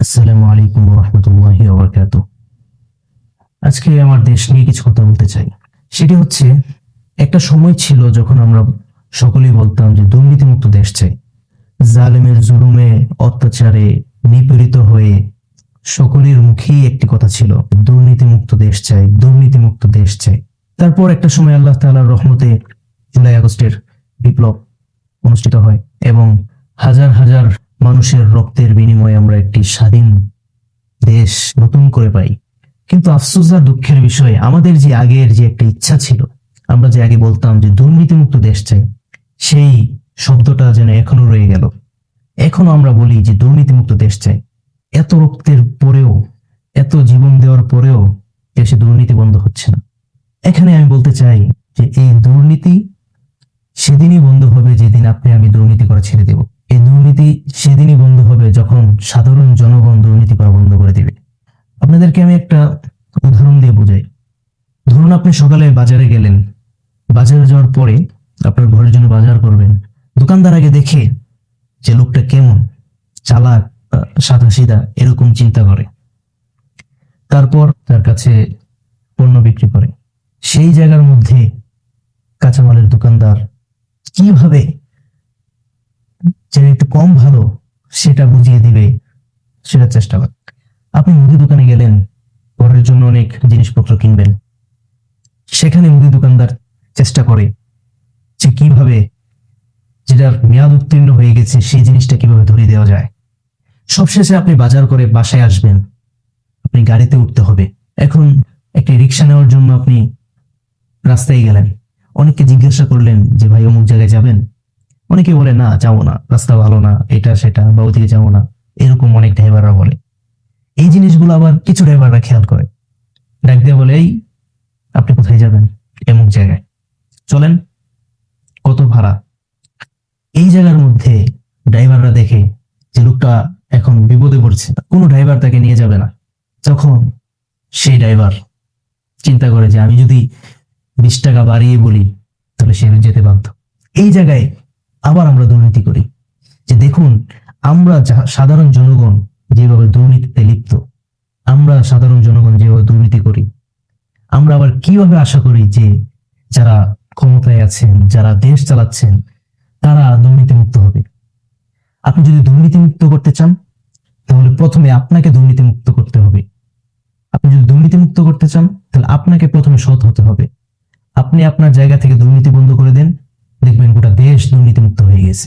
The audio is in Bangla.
আসসালামু আলাইকুম ওয়া রাহমাতুল্লাহি ওয়া বারাকাতুহু। আজকে আমার দেশ নিয়ে কিছু কথা বলতে চাই। সেটি হচ্ছে, একটা সময় ছিল যখন আমরা সকলেই বলতাম যে দুর্নীতিমুক্ত দেশ চাই। জালেমের জুলুমে, অত্যাচারে নিপীড়িত হয়ে সকলের মুখেই একটি কথা ছিল, দুর্নীতিমুক্ত দেশ চাই, দুর্নীতিমুক্ত দেশ চাই। তারপর একটা সময় আল্লাহ তাআলার রহমতে জুলাই আগস্টের বিপ্লব অনুষ্ঠিত হয় এবং হাজার হাজার মানুষের রক্তের বিনিময়ে আমরা একটি স্বাধীন দেশ নতুন করে পাই। কিন্তু আফসোস আর দুঃখের বিষয়, আমাদের যে আগের যে একটা ইচ্ছা ছিল, আমরা যে আগে বলতাম যে দুর্নীতিমুক্ত দেশ চাই, সেই শব্দটা যেন এখনো রয়ে গেল। এখনো আমরা বলি যে দুর্নীতিমুক্ত দেশ চাই। এত রক্তের পরেও, এত জীবন দেওয়ার পরেও দেশে দুর্নীতি বন্ধ হচ্ছে না। এখানে আমি বলতে চাই যে এই দুর্নীতি সেদিনই বন্ধ হবে যেদিন আপনি আমি দুর্নীতি করা ছেড়ে দেব। এই দুর্নীতি সেদিনই বন্ধ হবে যখন সাধারণ জনগণ দুর্নীতি করা বন্ধ করে দিবে। আপনাদেরকে আমি একটা উদাহরণ দিয়ে বোঝাই। ধরুন আপনি সকালে বাজারে গেলেন, বাজারে যাওয়ার পরে আপনার ঘরের জন্য বাজার করবেন। দোকানদার আগে দেখে যে লোকটা কেমন, চালাক, সাদা সিধা, এরকম চিন্তা করে। তারপর তার কাছে পণ্য বিক্রি করে। সেই জায়গার মধ্যে কাঁচামালের দোকানদার কিভাবে যে একটু কম ভালো সেটা বুঝিয়ে দিবে, সেটা চেষ্টা করে। আপনি মুদি দোকানে গেলেন, ঘরের জন্য অনেক জিনিসপত্র কিনবেন। সেখানে মুদি দোকানদার চেষ্টা করে যে কিভাবে যেটার মেয়াদ উত্তীর্ণ হয়ে গেছে সেই জিনিসটা কিভাবে ধরিয়ে দেওয়া যায়। সবশেষে আপনি বাজার করে বাসায় আসবেন, আপনি গাড়িতে উঠতে হবে। এখন একটি রিক্সা নেওয়ার জন্য আপনি রাস্তায় গেলেন, অনেককে জিজ্ঞাসা করলেন যে ভাই অমুক জায়গায় যাবেন। অনেকে বলে না, যাবো না, রাস্তা ভালো না, এটা সেটা, বা ওদিকে যাবো না, এরকম অনেক ড্রাইভাররা বলে। এই জিনিসগুলো আবার কিছু ড্রাইভাররা খেয়াল করে, ডাক দিয়ে বলে, এই আপনি কোথায় যাবেন? এমুক জায়গায়, চলেন, কত ভাড়া? এই জায়গার মধ্যে ড্রাইভাররা দেখে যে লোকটা এখন বিপদে পড়ছে, কোনো ড্রাইভার তাকে নিয়ে যাবে না। তখন সেই ড্রাইভার চিন্তা করে যে আমি যদি 20 টাকা বাড়িয়ে বলি তাহলে সে যেতে বাধ্য। এই জায়গায় আবার আমরা দুর্নীতি করি, যে দেখুন আমরা সাধারণ জনগণ যেভাবে দুর্নীতিতে লিপ্ত, আমরা সাধারণ জনগণ যেভাবে দুর্নীতি করি, আমরা আবার কিভাবে আশা করি যে যারা ক্ষমতায় আছেন, যারা দেশ চালাচ্ছেন, তারা দুর্নীতিমুক্ত হবে। আপনি যদি দুর্নীতিমুক্ত করতে চান তাহলে প্রথমে আপনাকে দুর্নীতিমুক্ত করতে হবে। আপনি যদি দুর্নীতিমুক্ত করতে চান তাহলে আপনাকে প্রথমে সৎ হতে হবে। আপনি আপনার জায়গা থেকে দুর্নীতি বন্ধ করে দেন, দেখবেন গোটা দেশ দুর্নীতিমুক্ত হয়ে গেছে।